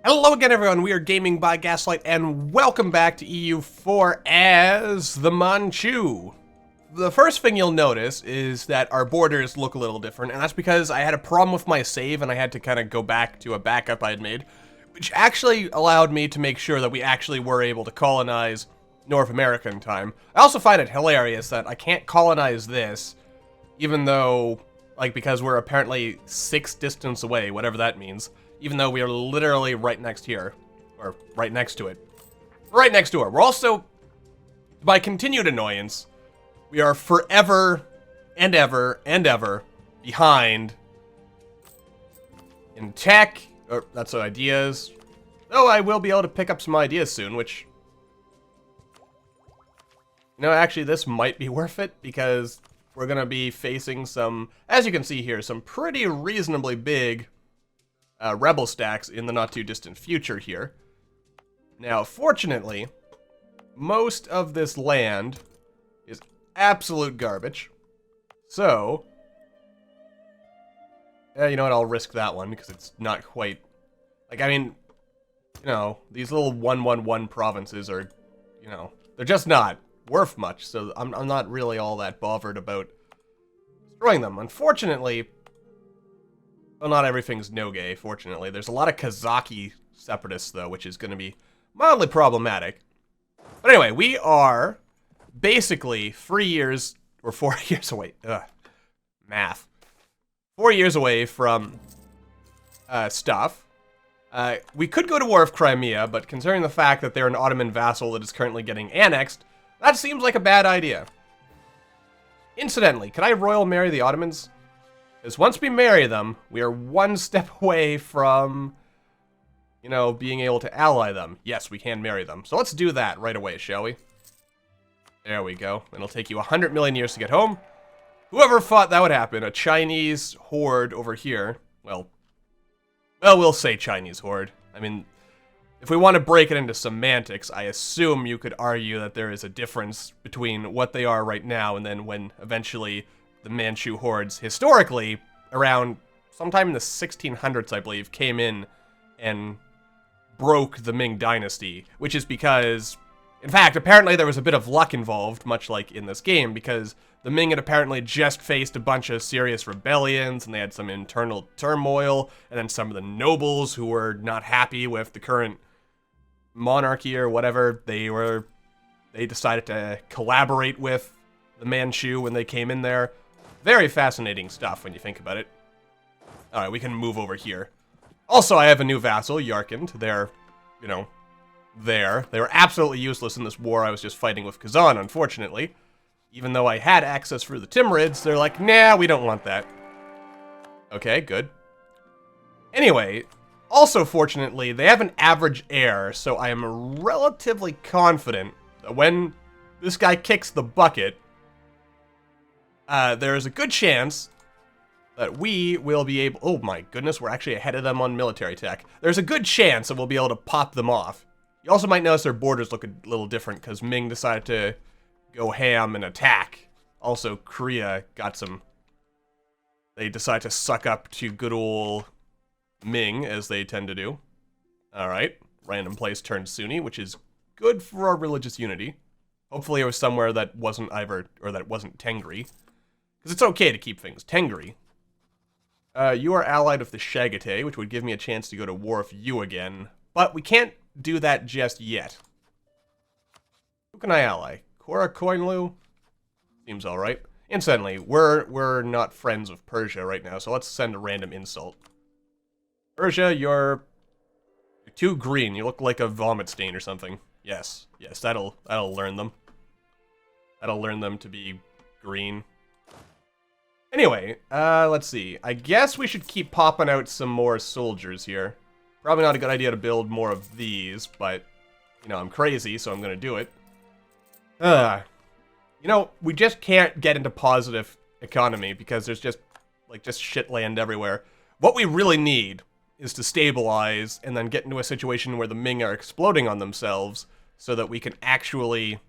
Hello again, everyone. We are Gaming by Gaslight, and welcome back to EU4 as the Manchu. The first thing you'll notice is that our borders look a little different, and that's because I had a problem with my save, and I had to kind of go back to a backup I had made, which actually allowed me to make sure that we actually were able to colonize North America in time. I also find it hilarious that I can't colonize this, even though, because we're apparently 6 distance away, whatever that means. Even though we are literally right next here. Or right next to it. Right next to her. We're also, by continued annoyance, we are forever and ever and ever behind in tech. Or that's what ideas. Though I will be able to pick up some ideas soon, which... actually this might be worth it, because we're gonna be facing some, as you can see here, some pretty reasonably big rebel stacks in the not-too-distant future here. Now, fortunately, most of this land is absolute garbage. So, you know what, I'll risk that one, because it's not quite... these little 1-1-1 provinces are, they're just not worth much, so I'm not really all that bothered about destroying them. Unfortunately... well, not everything's no-gay, fortunately. There's a lot of Kazaki separatists, though, which is going to be mildly problematic. But anyway, we are basically 3 years, or 4 years away. Math. 4 years away from stuff. We could go to war with Crimea, but considering the fact that they're an Ottoman vassal that is currently getting annexed, that seems like a bad idea. Incidentally, can I royal marry the Ottomans? Because once we marry them, we are one step away from, being able to ally them. Yes, we can marry them. So let's do that right away, shall we? There we go. It'll take you 100 million years to get home. Whoever thought that would happen? A Chinese horde over here. Well, we'll say Chinese horde. I mean, if we want to break it into semantics, I assume you could argue that there is a difference between what they are right now and then when eventually... the Manchu hordes, historically, around sometime in the 1600s, I believe, came in and broke the Ming Dynasty, which is because, in fact, apparently there was a bit of luck involved, much like in this game, because the Ming had apparently just faced a bunch of serious rebellions, and they had some internal turmoil, and then some of the nobles who were not happy with the current monarchy or whatever, they decided to collaborate with the Manchu when they came in there. Very fascinating stuff when you think about it. Alright, we can move over here. Also, I have a new vassal, Yarkand. They're, there. They were absolutely useless in this war I was just fighting with Kazan, unfortunately. Even though I had access through the Timurids, they're like, nah, we don't want that. Okay, good. Anyway, also fortunately, they have an average heir, so I am relatively confident that when this guy kicks the bucket, there is a good chance that we will be able... oh my goodness, we're actually ahead of them on military tech. There's a good chance that we'll be able to pop them off. You also might notice their borders look a little different because Ming decided to go ham and attack. Also, Korea got some... they decided to suck up to good old Ming, as they tend to do. Alright, random place turned Sunni, which is good for our religious unity. Hopefully it was somewhere that wasn't Tengri. Because it's okay to keep things Tengri. You are allied with the Shagate, which would give me a chance to go to war with you again. But we can't do that just yet. Who can I ally? Kora Koinlu? Seems alright. Incidentally, we're not friends with Persia right now, so let's send a random insult. Persia, you're too green. You look like a vomit stain or something. Yes, that'll learn them. That'll learn them to be green. Anyway, let's see. I guess we should keep popping out some more soldiers here. Probably not a good idea to build more of these, but, I'm crazy, so I'm gonna do it. We just can't get into positive economy because there's just shit land everywhere. What we really need is to stabilize and then get into a situation where the Ming are exploding on themselves so that we can actually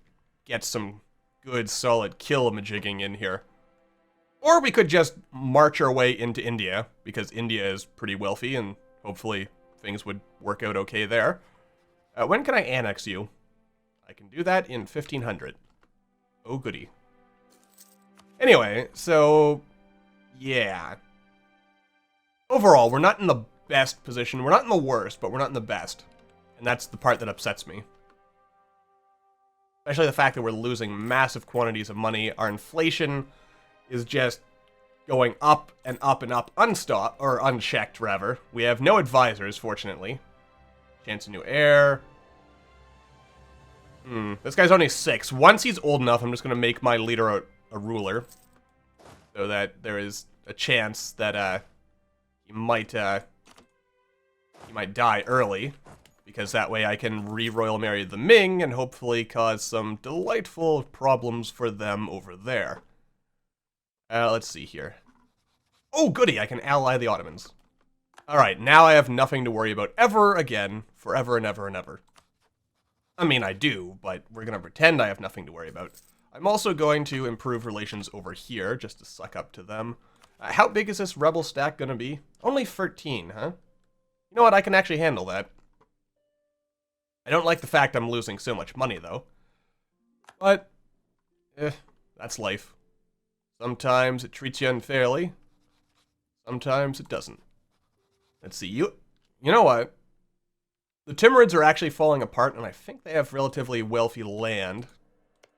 get some good, solid kill-majigging in here. Or we could just march our way into India, because India is pretty wealthy and hopefully things would work out okay there. When can I annex you? I can do that in 1500. Oh, goody. Anyway, so... yeah. Overall, we're not in the best position. We're not in the worst, but we're not in the best. And that's the part that upsets me. Especially the fact that we're losing massive quantities of money. Our inflation is just going up and up and up, unstopped, or unchecked, rather. We have no advisors, fortunately. Chance of new heir. This guy's only 6. Once he's old enough, I'm just going to make my leader a ruler. So that there is a chance that, he might die early. Because that way I can re-royal marry the Ming and hopefully cause some delightful problems for them over there. Let's see here. Oh, goody, I can ally the Ottomans. Alright, now I have nothing to worry about ever again, forever and ever and ever. I mean, I do, but we're gonna pretend I have nothing to worry about. I'm also going to improve relations over here, just to suck up to them. How big is this rebel stack gonna be? Only 13, huh? You know what, I can actually handle that. I don't like the fact I'm losing so much money, though. But, that's life. Sometimes it treats you unfairly. Sometimes it doesn't. Let's see, you know what? The Timurids are actually falling apart, and I think they have relatively wealthy land.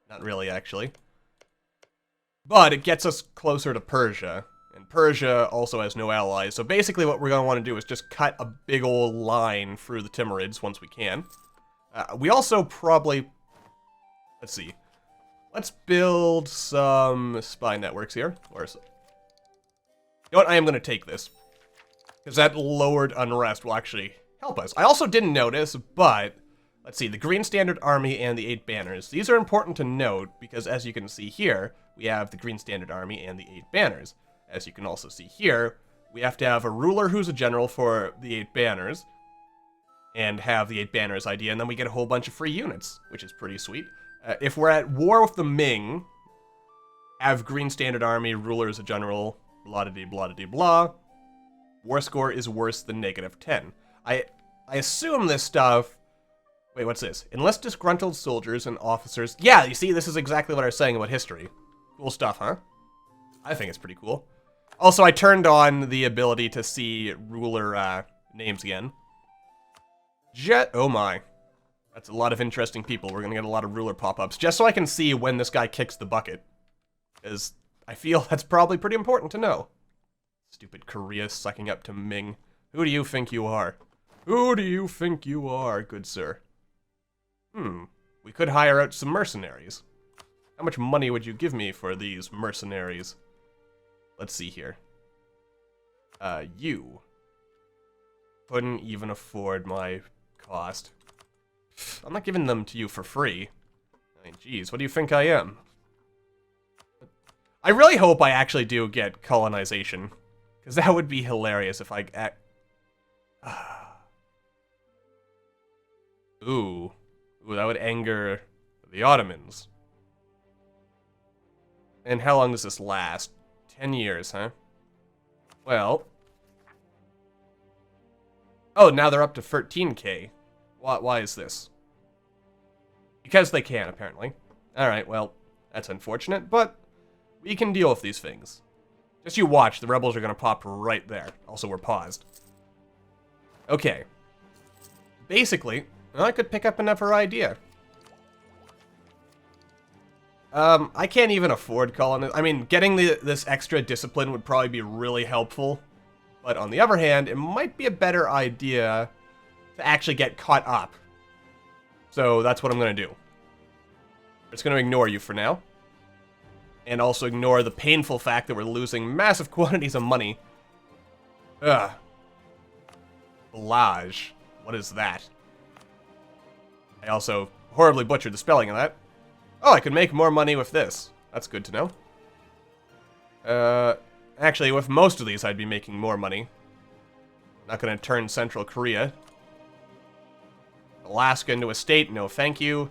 Not really, actually. But it gets us closer to Persia. And Persia also has no allies. So basically what we're going to want to do is just cut a big old line through the Timurids once we can. We also probably... let's see. Let's build some spy networks here. You know what? I am going to take this. Because that lowered unrest will actually help us. I also didn't notice, but... let's see, the Green Standard Army and the 8 Banners. These are important to note, because as you can see here, we have the Green Standard Army and the 8 Banners. As you can also see here, we have to have a ruler who's a general for the 8 Banners, and have the 8 Banners idea, and then we get a whole bunch of free units, which is pretty sweet. If we're at war with the Ming, have Green Standard Army, ruler as a general, blah-de-dee-blah-de-dee-blah. War score is worse than -10. I assume this stuff... wait, what's this? Enlist disgruntled soldiers and officers. Yeah, you see, this is exactly what I was saying about history. Cool stuff, huh? I think it's pretty cool. Also, I turned on the ability to see ruler names again. Oh my. That's a lot of interesting people. We're gonna get a lot of ruler pop-ups, just so I can see when this guy kicks the bucket. Because I feel that's probably pretty important to know. Stupid Korea sucking up to Ming. Who do you think you are? Who do you think you are, good sir? We could hire out some mercenaries. How much money would you give me for these mercenaries? Let's see here. You couldn't even afford my cost. I'm not giving them to you for free. I mean, geez, what do you think I am? I really hope I actually do get colonization, because that would be hilarious if I... Ooh, that would anger the Ottomans. And how long does this last? 10 years, huh? Well... oh, now they're up to 13k. Why is this? Because they can, apparently. Alright, well, that's unfortunate, but we can deal with these things. Just you watch, the rebels are gonna pop right there. Also, we're paused. Okay. Basically, I could pick up another idea. I can't even afford colonists. I mean, getting this extra discipline would probably be really helpful. But on the other hand, it might be a better idea to actually get caught up. So that's what I'm going to do. I'm just going to ignore you for now. And also ignore the painful fact that we're losing massive quantities of money. Ugh. Blage. What is that? I also horribly butchered the spelling of that. Oh, I can make more money with this. That's good to know. Actually, with most of these, I'd be making more money. Not gonna turn Central Korea. Alaska into a state, no thank you.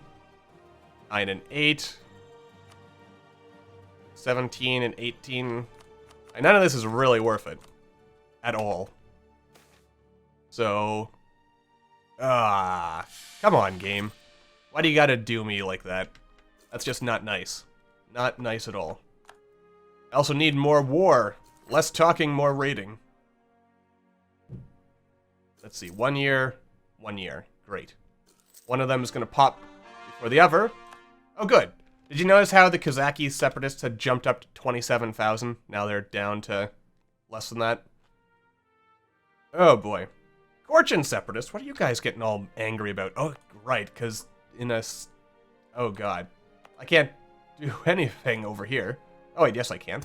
9 and 8. 17 and 18. None of this is really worth it. At all. So, Ah, come on, game. Why do you gotta do me like that? That's just not nice. Not nice at all. I also need more war. Less talking, more raiding. Let's see, 1 year, 1 year. Great. One of them is gonna pop before the other. Oh, good. Did you notice how the Kazaki separatists had jumped up to 27,000? Now they're down to less than that. Oh, boy. Gorchin separatists, what are you guys getting all angry about? Oh, right, because in a... Oh, God. I can't do anything over here. Oh, wait, yes, I can.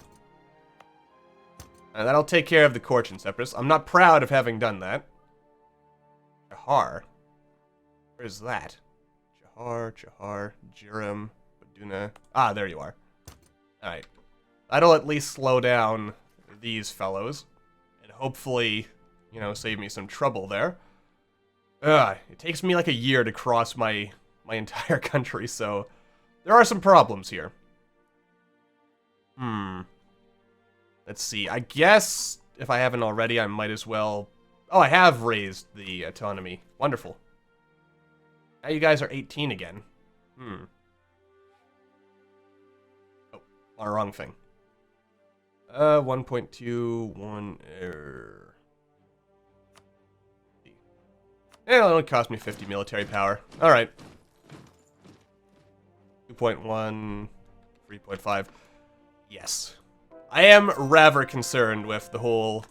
And that'll take care of the Gorchin separatists. I'm not proud of having done that. Jahar. Where's that? Jahar, Jirim, Baduna. Ah, there you are. Alright. That'll at least slow down these fellows. And hopefully, you know, save me some trouble there. It takes me like a year to cross my entire country, so there are some problems here. Let's see. I guess if I haven't already, I might as well... Oh, I have raised the autonomy. Wonderful. Now you guys are 18 again. Oh, wrong thing. 1.21 error. It'll only cost me 50 military power. Alright. 2.1, 3.5. Yes. I am rather concerned with the whole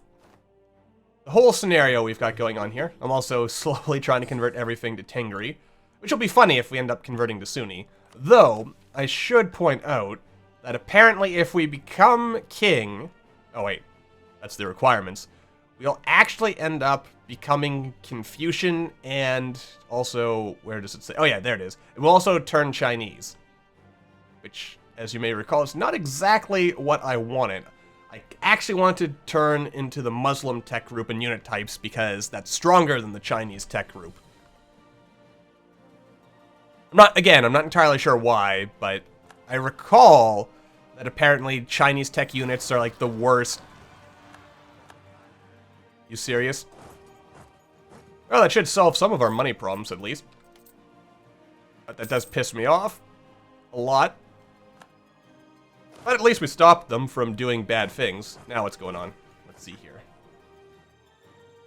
scenario we've got going on here. I'm also slowly trying to convert everything to Tengri, which will be funny if we end up converting to Sunni. Though, I should point out that apparently if we become king... Oh wait, that's the requirements. We'll actually end up becoming Confucian and also... Where does it say? Oh yeah, there it is. It will also turn Chinese. Which, as you may recall, is not exactly what I wanted. I actually want to turn into the Muslim tech group and unit types because that's stronger than the Chinese tech group. I'm not entirely sure why, but I recall that apparently Chinese tech units are like the worst. You serious? Well, that should solve some of our money problems at least. But that does piss me off a lot. But at least we stopped them from doing bad things. Now what's going on? Let's see here.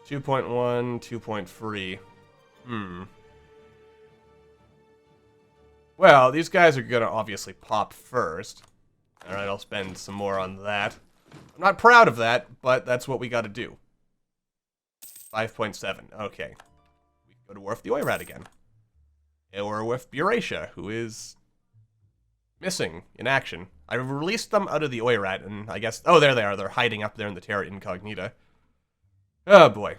2.1, 2.3. Well, these guys are gonna obviously pop first. Alright, I'll spend some more on that. I'm not proud of that, but that's what we gotta do. 5.7. Okay. We go to war with the Oirat again. Or with Eurasia, who is... missing in action. I released them out of the Oirat, and I guess... Oh, there they are. They're hiding up there in the Terra Incognita. Oh, boy.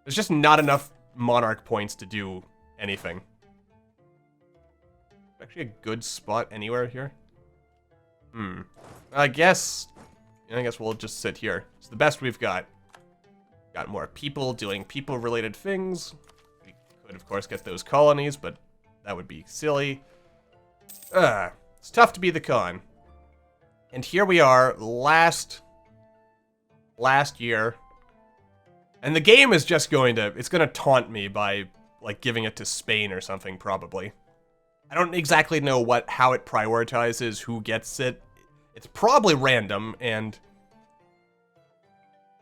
There's just not enough Monarch points to do anything. Actually a good spot anywhere here? I guess we'll just sit here. It's the best we've got. Got more people doing people-related things. We could, of course, get those colonies, but that would be silly. It's tough to be the Khan. And here we are, last year. And the game is just it's gonna taunt me by, like, giving it to Spain or something, probably. I don't exactly know how it prioritizes who gets it. It's probably random, and...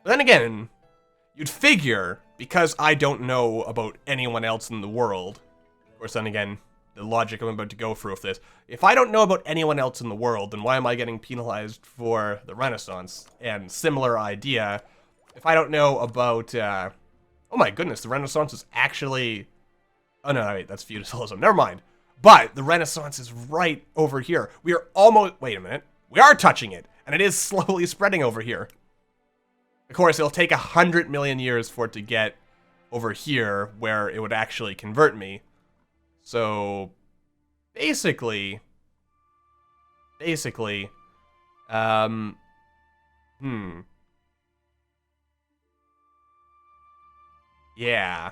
But then again, you'd figure, because I don't know about anyone else in the world, of course, then again, the logic I'm about to go through with this. If I don't know about anyone else in the world, then why am I getting penalized for the Renaissance? And similar idea, if I don't know about, oh my goodness, the Renaissance is actually... Oh no, wait, that's feudalism. Never mind. But the Renaissance is right over here. We are almost... Wait a minute. We are touching it, and it is slowly spreading over here. Of course, it'll take 100 million years for it to get over here, where it would actually convert me. So, basically, yeah.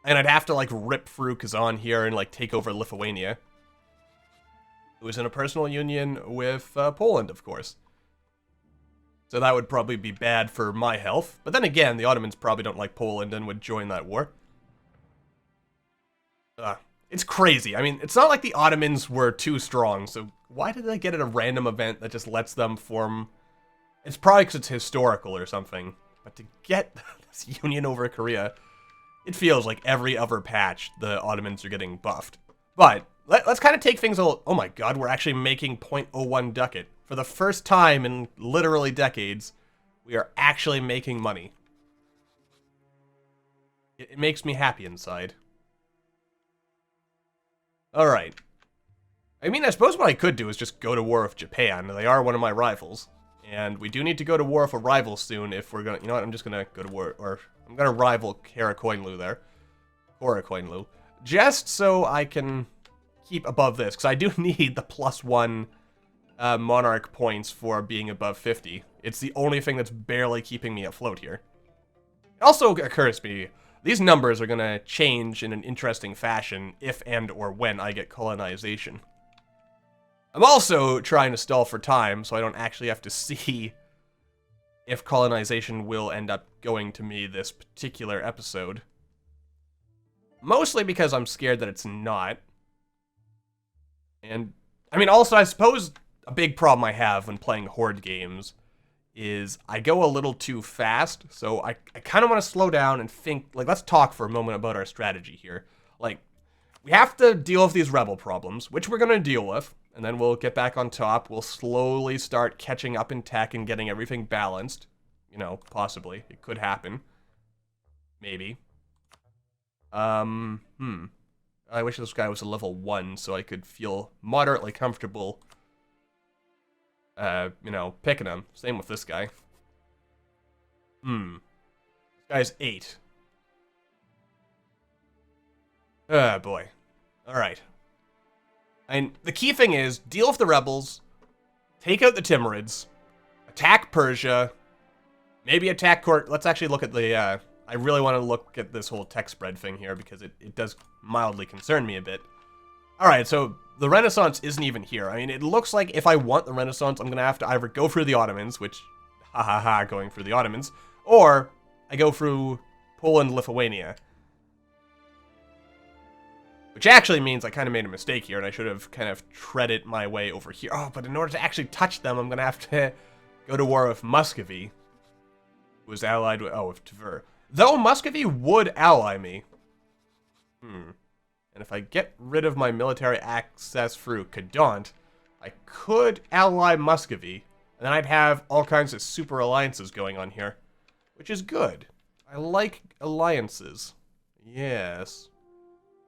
And I'd have to, like, rip through Kazan here and, like, take over Lithuania. Who is in a personal union with Poland, of course. So that would probably be bad for my health. But then again, the Ottomans probably don't like Poland and would join that war. It's crazy. I mean, it's not like the Ottomans were too strong, so why did they get at a random event that just lets them form... It's probably because it's historical or something. But to get this union over Korea, it feels like every other patch the Ottomans are getting buffed. But let's kind of take things a little... Oh my god, we're actually making 0.01 ducat. For the first time in literally decades, we are actually making money. It makes me happy inside. Alright. I mean, I suppose what I could do is just go to war with Japan. They are one of my rivals. And we do need to go to war with a rival soon if we're gonna... You know what, I'm just gonna go to war... Or, I'm gonna rival Karakoinlu there. Karakoinlu. Just so I can keep above this. Because I do need the +1 monarch points for being above 50. It's the only thing that's barely keeping me afloat here. It also occurs to me... These numbers are going to change in an interesting fashion if and or when I get colonization. I'm also trying to stall for time so I don't actually have to see if colonization will end up going to me this particular episode. Mostly because I'm scared that it's not. And, I mean, also, I suppose a big problem I have when playing horde games is I go a little too fast, so I kind of want to slow down and think, like, let's talk for a moment about our strategy here. Like, we have to deal with these rebel problems, which we're going to deal with, and then we'll get back on top. We'll slowly start catching up in tech and getting everything balanced. You know, possibly. It could happen. Maybe. I wish this guy was a level 1 so I could feel moderately comfortable you know, picking him. Same with this guy. This guy's 8. Oh, boy. Alright. And the key thing is, deal with the rebels, take out the Timurids, attack Persia, maybe attack Court. Let's actually look at the, I really want to look at this whole tech spread thing here, because it does mildly concern me a bit. Alright, so the Renaissance isn't even here. I mean, it looks like if I want the Renaissance, I'm going to have to either go through the Ottomans, which, going through the Ottomans, or I go through Poland, Lithuania. Which actually means I kind of made a mistake here, and I should have kind of treaded my way over here. Oh, but in order to actually touch them, I'm going to have to go to war with Muscovy, who was allied with, with Tver. Though Muscovy would ally me. And if I get rid of my military access through Kadant, I could ally Muscovy, and then I'd have all kinds of super alliances going on here, which is good. I like alliances. Yes.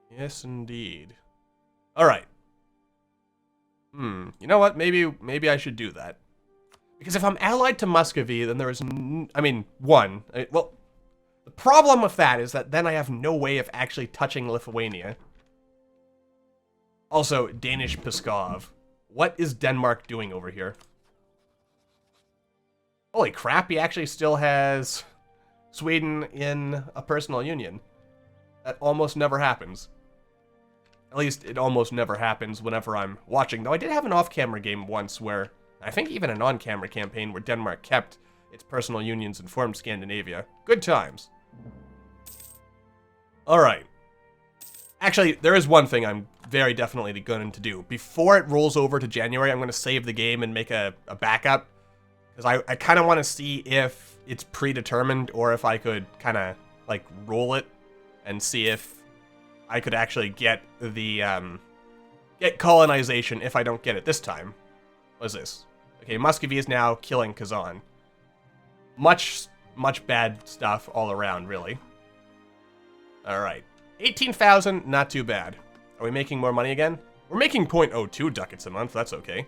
Yes, indeed. Alright. You know what? Maybe I should do that. Because if I'm allied to Muscovy, then there is... well, the problem with that is that then I have no way of actually touching Lithuania. Also, Danish Pskov. What is Denmark doing over here? Holy crap, he actually still has Sweden in a personal union. That almost never happens. At least, it almost never happens whenever I'm watching. Though I did have an off-camera game once where, I think even an on-camera campaign where Denmark kept its personal unions and formed Scandinavia. Good times. Alright. Actually, there is one thing I'm very definitely going to do. Before it rolls over to January, I'm going to save the game and make a backup. Because I kind of want to see if it's predetermined or if I could kind of, like, roll it and see if I could actually get the, get colonization if I don't get it this time. What is this? Okay, Muscovy is now killing Kazan. Much bad stuff all around, really. Alright. 18,000, not too bad. Are we making more money again? We're making 0.02 ducats a month, that's okay.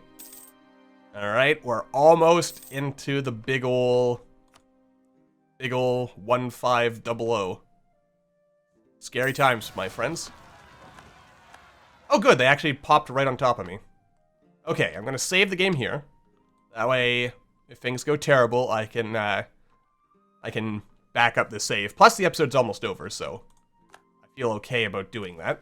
Alright, we're almost into the big ol' 1500. Scary times, my friends. Oh good, they actually popped right on top of me. Okay, I'm gonna save the game here. That way, if things go terrible, I can back up the save. Plus, the episode's almost over, so I feel okay about doing that.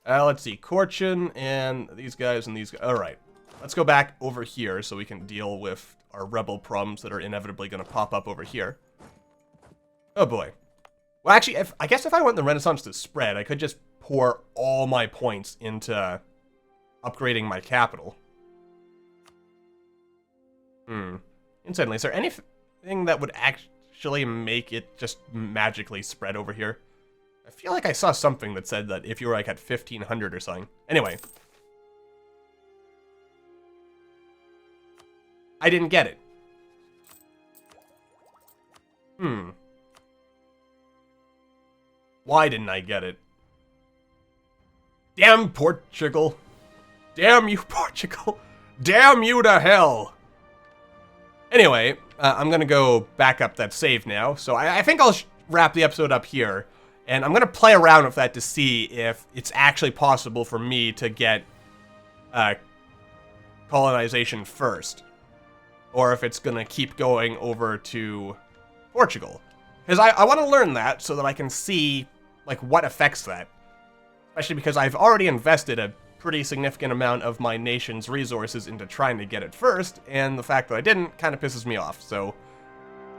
Let's see, Korchin and these guys and these guys. Alright. let's go back over here so we can deal with our rebel problems that are inevitably going to pop up over here. Oh boy. Well, actually, I guess if I want the Renaissance to spread, I could just pour all my points into upgrading my capital. Incidentally, is there anything that would actually make it just magically spread over here? I feel like I saw something that said that if you were like at 1500 or something. Anyway. I didn't get it. Why didn't I get it? Damn Portugal. Damn you, Portugal. Damn you to hell. Anyway, I'm going to go back up that save now. So I think I'll wrap the episode up here. And I'm going to play around with that to see if it's actually possible for me to get colonization first. Or if it's going to keep going over to Portugal. Because I want to learn that so that I can see like what affects that. Especially because I've already invested a pretty significant amount of my nation's resources into trying to get it first, and the fact that I didn't kind of pisses me off. So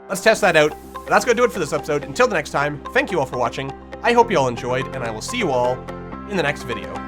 let's test that out. But that's going to do it for this episode. Until the next time, thank you all for watching. I hope you all enjoyed, and I will see you all in the next video.